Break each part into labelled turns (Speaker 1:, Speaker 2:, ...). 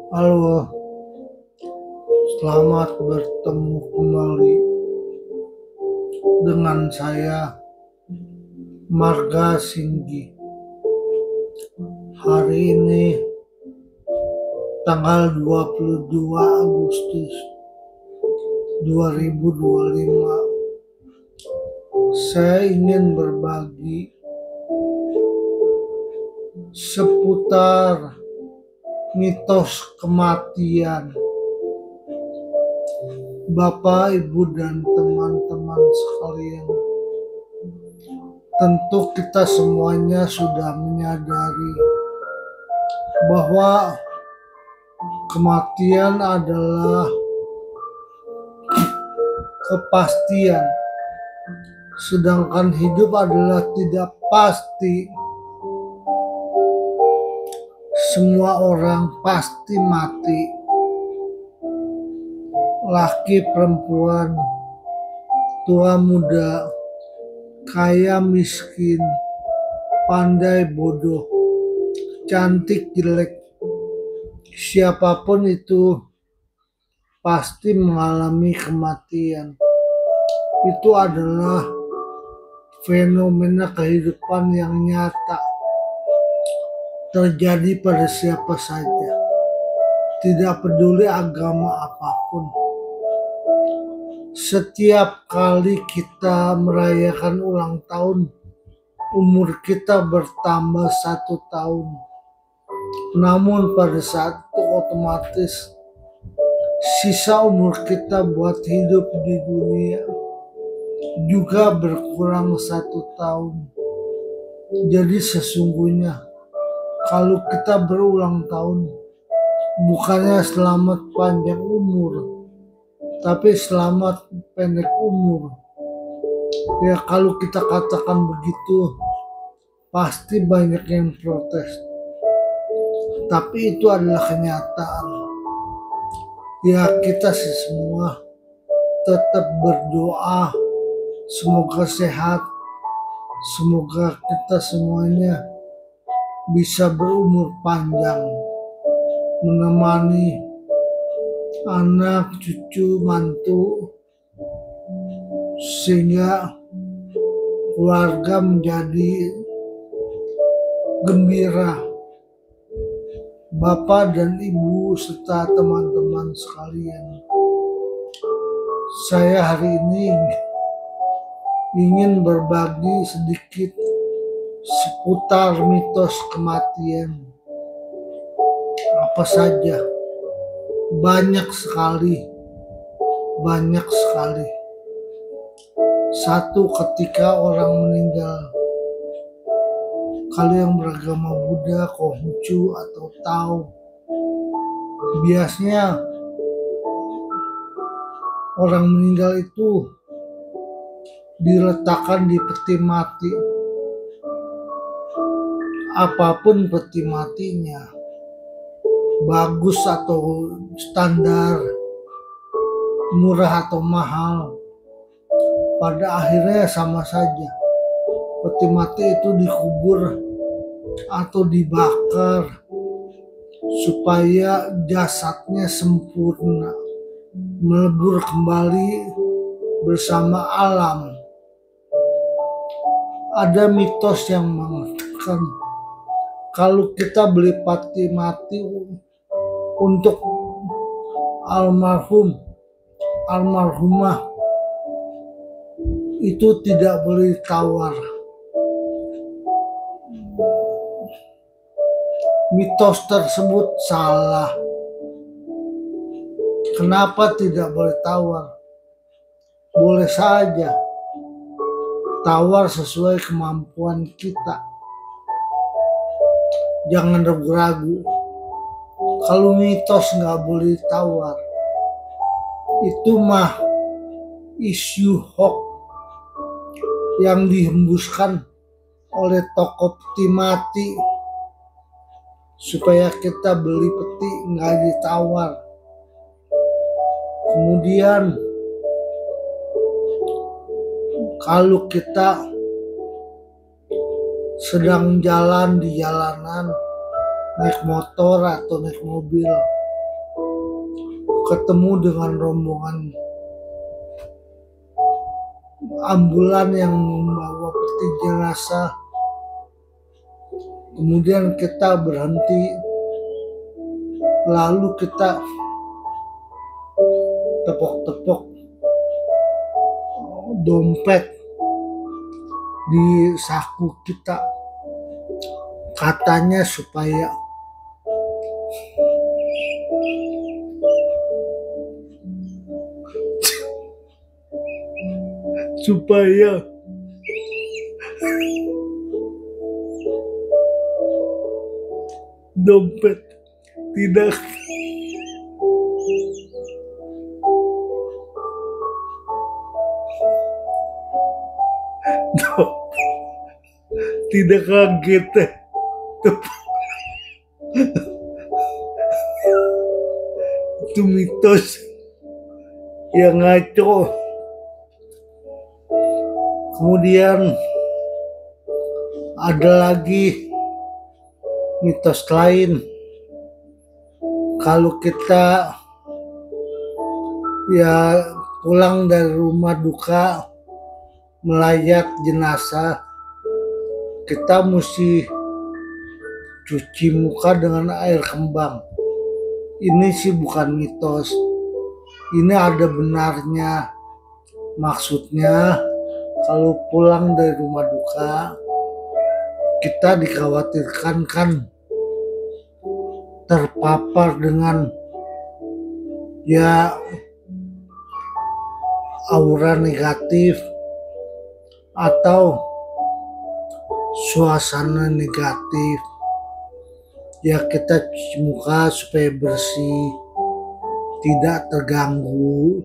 Speaker 1: Halo, selamat bertemu kembali dengan saya Marga Singgi. Hari ini tanggal 22 Agustus 2025. Saya ingin berbagi seputar mitos kematian. Bapak, Ibu, dan teman-teman sekalian, tentu kita semuanya sudah menyadari bahwa kematian adalah kepastian, sedangkan hidup adalah tidak pasti. Semua orang pasti mati, laki perempuan, tua muda, kaya miskin, pandai bodoh, cantik jelek, siapapun itu pasti mengalami kematian. Itu adalah fenomena kehidupan yang nyata, terjadi pada siapa saja, tidak peduli agama apapun. Setiap kali kita merayakan ulang tahun, umur kita bertambah 1 tahun. Namun pada saat itu otomatis sisa umur kita buat hidup di dunia juga berkurang 1 tahun. Jadi sesungguhnya kalau kita berulang tahun, bukannya selamat panjang umur, tapi selamat pendek umur. Ya, kalau kita katakan begitu, pasti banyak yang protes. Tapi itu adalah kenyataan. Ya, kita semua tetap berdoa, semoga sehat, semoga kita semuanya bisa berumur panjang, menemani anak, cucu, mantu, sehingga keluarga menjadi gembira. Bapak dan Ibu serta teman-teman sekalian, saya hari ini ingin berbagi sedikit seputar mitos kematian. Apa saja? Banyak sekali. Satu, ketika orang meninggal, kalau yang beragama Buddha, Konghucu, atau Tao, biasanya orang meninggal itu diletakkan di peti mati. Apapun peti matinya, bagus atau standar, murah atau mahal, pada akhirnya sama saja. Peti mati itu dikubur atau dibakar supaya jasadnya sempurna, melebur kembali bersama alam. Ada mitos yang mengatakan kalau kita beli peti mati untuk almarhumah itu tidak boleh ditawar. Mitos tersebut salah. Kenapa tidak boleh tawar? Boleh saja tawar sesuai kemampuan kita. Jangan ragu-ragu. Kalau mitos nggak boleh tawar, itu mah isu hoax yang dihembuskan oleh toko peti mati supaya kita beli peti nggak ditawar. Kemudian kalau kita sedang jalan di jalanan, naik motor atau naik mobil, ketemu dengan rombongan ambulan yang membawa peti jenazah. Kemudian kita berhenti, lalu kita tepok-tepok dompet di saku kita, katanya supaya dompet tidak tidak kaget. Itu mitos yang ngaco. Kemudian ada lagi mitos lain, kalau kita ya pulang dari rumah duka melayat jenazah, kita mesti cuci muka dengan air kembang. Ini sih bukan mitos, ini ada benarnya. Maksudnya kalau pulang dari rumah duka, kita dikhawatirkan kan terpapar dengan ya aura negatif atau suasana negatif. Ya kita cuci muka supaya bersih, tidak terganggu.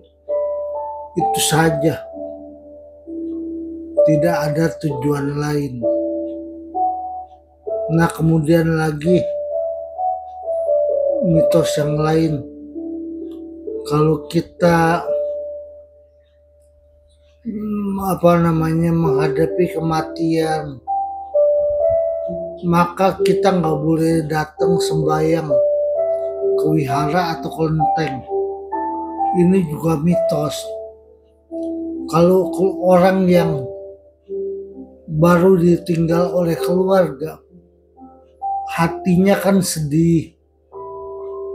Speaker 1: Itu saja. Tidak ada tujuan lain. Nah, kemudian lagi mitos yang lain, kalau kita menghadapi kematian, maka kita nggak boleh datang sembahyang ke wihara atau kelenteng. Ini juga mitos. Kalau orang yang baru ditinggal oleh keluarga, hatinya kan sedih,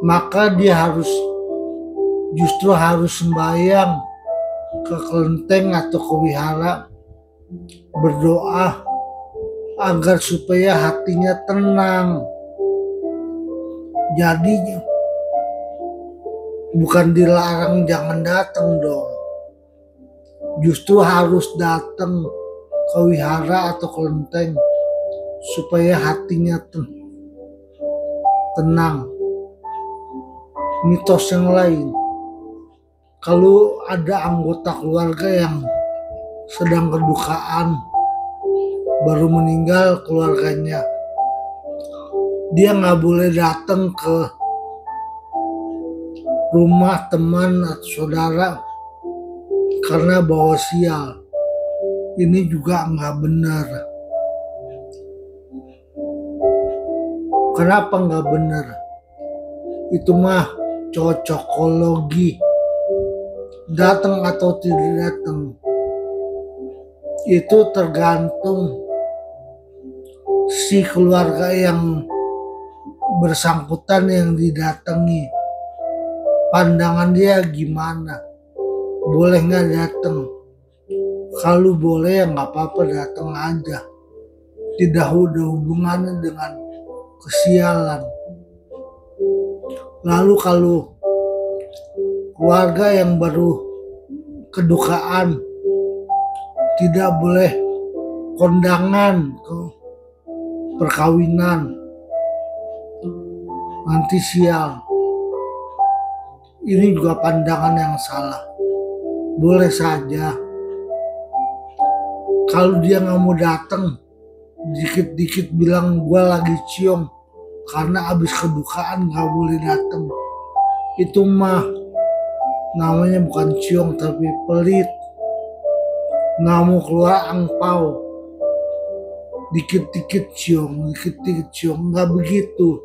Speaker 1: maka dia justru harus sembahyang ke kelenteng atau ke wihara, berdoa agar supaya hatinya tenang. Jadi bukan dilarang jangan datang dong, justru harus datang ke wihara atau kelenteng supaya hatinya tenang. Mitos yang lain, kalau ada anggota keluarga yang sedang kedukaan, baru meninggal keluarganya, dia nggak boleh datang ke rumah teman atau saudara karena bawa sial. Ini juga nggak benar. Kenapa nggak benar? Itu mah cocokologi. Datang atau tidak datang itu tergantung si keluarga yang bersangkutan yang didatangi. Pandangan dia gimana? Boleh nggak datang? Kalau boleh ya nggak apa-apa, datang aja. Tidak ada hubungannya dengan kesialan. Lalu kalau keluarga yang baru kedukaan, tidak boleh kondangan ke perkawinan, nanti sial. Ini juga pandangan yang salah. Boleh saja kalau dia nggak mau datang, dikit-dikit bilang gue lagi ciong karena abis kedukaan nggak boleh datang. Itu mah namanya bukan ciong tapi pelit. Nggak mau keluar angpau, dikit-dikit ciong, nggak begitu.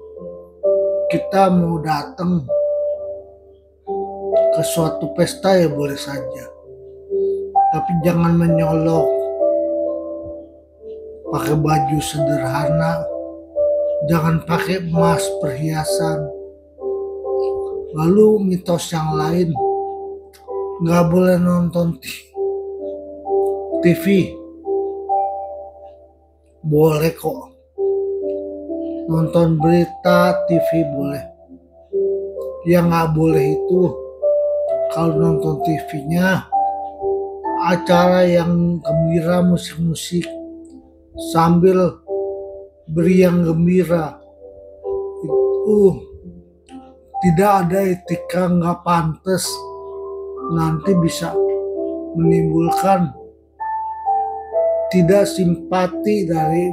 Speaker 1: Kita mau datang ke suatu pesta ya boleh saja. Tapi jangan menyolok, pakai baju sederhana, jangan pakai emas perhiasan. Lalu mitos yang lain, nggak boleh nonton TV. Boleh kok. Nonton berita TV boleh. Yang nggak boleh itu kalau nonton TV-nya acara yang gembira, musik-musik sambil beriang gembira, itu tidak ada etika, nggak pantas. Nanti bisa menimbulkan tidak simpati dari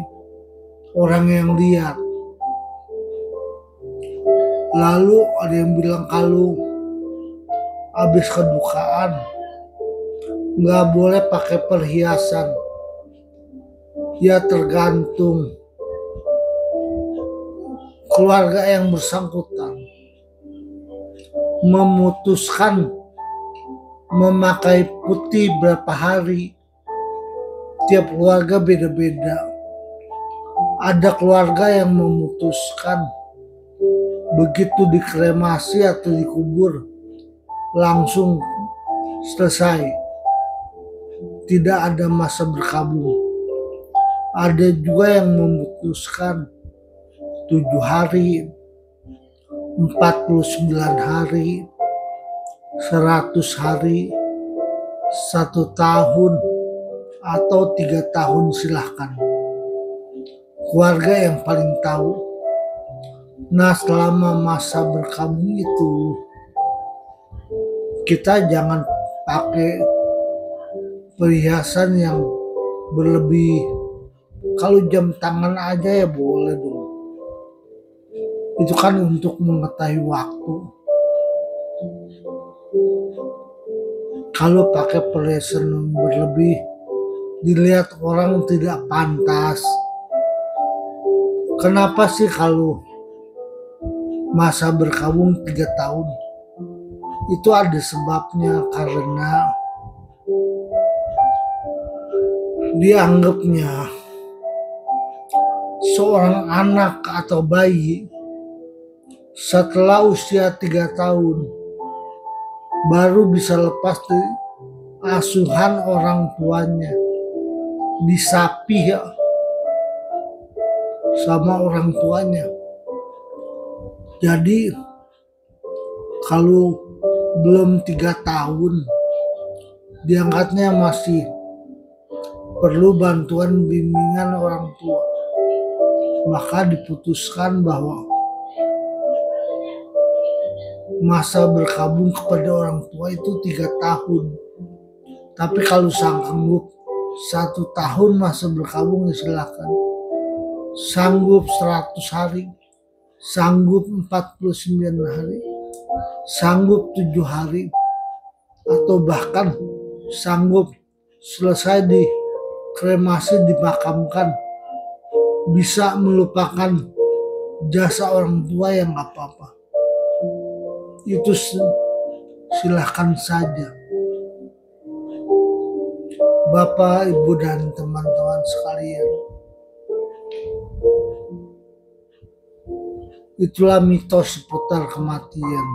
Speaker 1: orang yang lihat. Lalu ada yang bilang kalau habis kedukaan nggak boleh pakai perhiasan. Ya tergantung keluarga yang bersangkutan memutuskan memakai putih berapa hari. Tiap keluarga beda-beda. Ada keluarga yang memutuskan begitu dikremasi atau dikubur langsung selesai, tidak ada masa berkabung. Ada juga yang memutuskan 7 hari, 49 hari, 100 hari, 1 tahun, atau 3 tahun, silahkan. Keluarga yang paling tahu. Nah, selama masa berkabung itu kita jangan pakai perhiasan yang berlebih. Kalau jam tangan aja ya boleh dong. Itu kan untuk mengetahui waktu. Kalau pakai perhiasan yang berlebih, dilihat orang tidak pantas. Kenapa sih kalau masa berkabung 3 tahun? Itu ada sebabnya, karena dianggapnya seorang anak atau bayi setelah usia 3 tahun baru bisa lepas dari asuhan orang tuanya, disapih sama orang tuanya. Jadi kalau belum 3 tahun diangkatnya masih perlu bantuan bimbingan orang tua, maka diputuskan bahwa masa berkabung kepada orang tua itu 3 tahun. Tapi kalau sanggup 1 tahun masa berkabung ya silakan. Sanggup 100 hari, sanggup 49 hari, sanggup 7 hari, atau bahkan sanggup selesai dikremasi, dimakamkan, bisa melupakan jasa orang tua yang gak apa-apa. Itu silahkan saja. Bapak, Ibu, dan teman-teman sekalian, itulah mitos seputar kematian.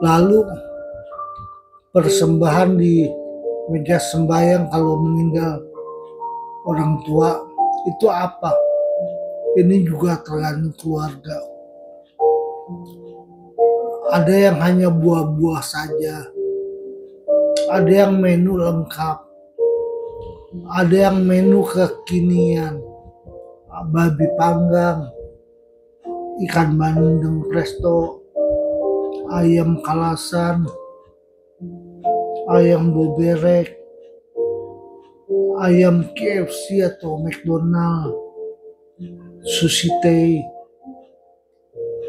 Speaker 1: Lalu persembahan di meja sembahyang kalau meninggal orang tua itu apa? Ini juga tergantung keluarga. Ada yang hanya buah-buah saja, ada yang menu lengkap, ada yang menu kekinian, babi panggang, ikan bandeng presto, ayam kalasan, ayam boberek, ayam KFC atau McDonald, sushi tei,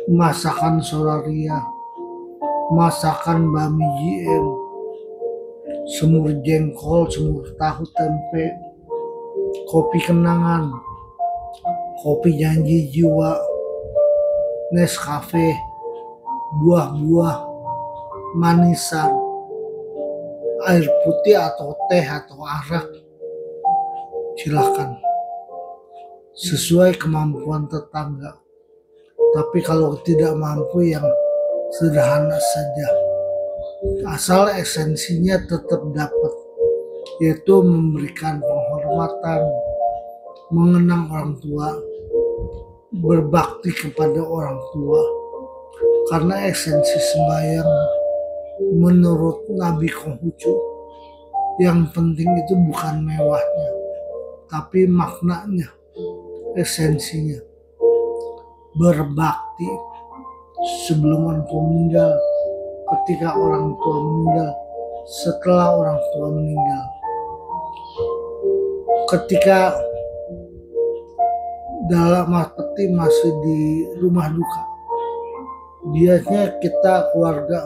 Speaker 1: masakan Solaria, masakan bami GM, semur jengkol, semur tahu tempe, kopi kenangan, kopi janji jiwa, Nescafe, buah-buah, manisan, air putih atau teh atau arak, silakan. Sesuai kemampuan tetangga. Tapi kalau tidak mampu yang sederhana saja. Asal esensinya tetap dapat, yaitu memberikan penghormatan, mengenang orang tua, berbakti kepada orang tua. Karena esensi sembahyang menurut Nabi Konghucu, yang penting itu bukan mewahnya, tapi maknanya, esensinya. Berbakti sebelum orang tua meninggal, ketika orang tua meninggal, setelah orang tua meninggal. Ketika dalam peti masih di rumah duka, biasanya kita keluarga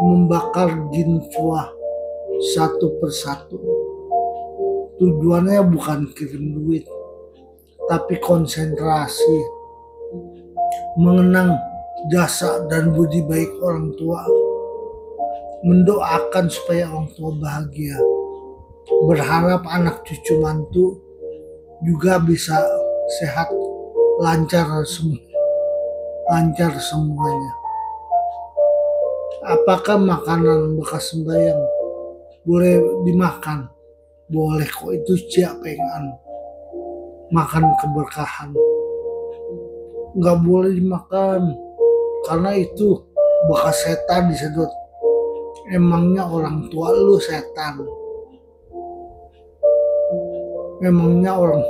Speaker 1: membakar jinfua satu persatu. Tujuannya bukan kirim duit, tapi konsentrasi, mengenang jasa dan budi baik orang tua, mendoakan supaya orang tua bahagia, berharap anak cucu mantu juga bisa sehat, lancar semuanya. Apakah makanan bekas sembahyang boleh dimakan? Boleh kok, itu ciapengan, makan keberkahan. Nggak boleh dimakan karena itu bekas setan disedot. Emangnya orang tua lu setan? Emangnya orang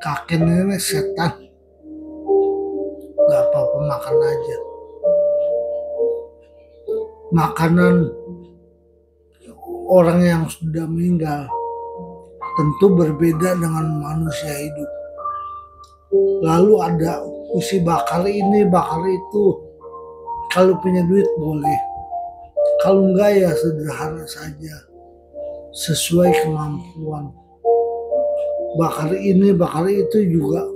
Speaker 1: kakek nenek setan? Gak apa-apa, makan aja. Makanan orang yang sudah meninggal tentu berbeda dengan manusia hidup. Lalu ada isi bakar ini, bakar itu. Kalau punya duit boleh. Kalau enggak ya sederhana saja, sesuai kemampuan. Bakar ini, bakar itu juga,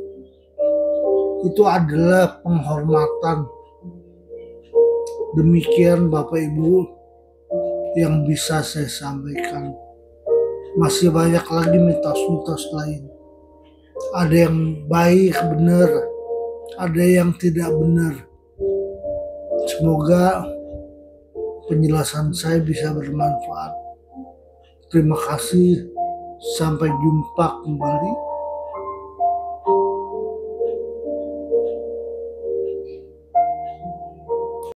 Speaker 1: itu adalah penghormatan. Demikian Bapak Ibu yang bisa saya sampaikan. Masih banyak lagi mitos-mitos lain. Ada yang baik benar, ada yang tidak benar. Semoga penjelasan saya bisa bermanfaat. Terima kasih, sampai jumpa kembali.